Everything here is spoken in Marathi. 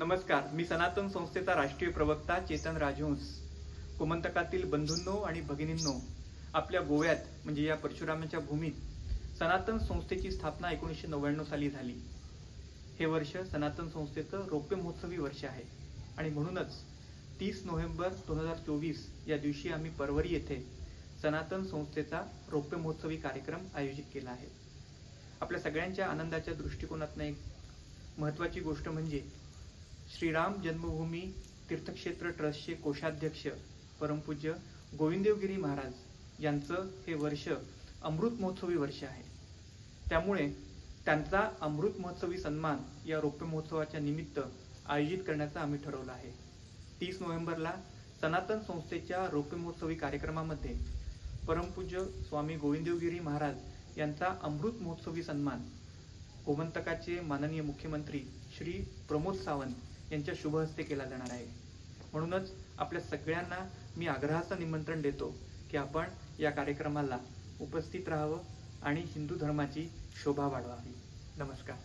नमस्कार, मी सनातन संस्थेचा राष्ट्रीय प्रवक्ता चेतन राजहंस. गोमंतकातील बंधूंनो आणि भगिनींनो, आपल्या गोव्यात म्हणजे या परशुरामाच्या भूमीत सनातन संस्थेची स्थापना 1999 साली झाली. हे वर्ष सनातन संस्थेचं रौप्य महोत्सवी वर्ष आहे आणि म्हणूनच 30 नोव्हेंबर 2024 या दिवशी आम्ही परवरी येथे सनातन संस्थेचा रौप्य महोत्सवी कार्यक्रम आयोजित केला आहे. आपल्या सगळ्यांच्या आनंदाच्या दृष्टिकोनातून एक महत्त्वाची गोष्ट म्हणजे श्रीराम जन्मभूमी तीर्थक्षेत्र ट्रस्टचे कोषाध्यक्ष परमपूज्य गोविंददेवगिरी महाराज यांचं हे वर्ष अमृत महोत्सवी वर्ष आहे. त्यामुळे त्यांचा अमृत महोत्सवी सन्मान या रौप्य महोत्सवाच्या निमित्त आयोजित करण्याचं आम्ही ठरवलं आहे. 30 नोव्हेंबरला सनातन संस्थेच्या रौप्य महोत्सवी कार्यक्रमामध्ये परमपूज्य स्वामी गोविंददेवगिरी महाराज यांचा अमृत महोत्सवी सन्मान गोमंतकाचे माननीय मुख्यमंत्री श्री प्रमोद सावंत यांच्या शुभ हस्ते केला जाणार आहे. म्हणूनच आपल्या सगळ्यांना मी आग्रहाचं निमंत्रण देतो की आपण या कार्यक्रमाला उपस्थित राहावं आणि हिंदू धर्माची शोभा वाढवावी. नमस्कार.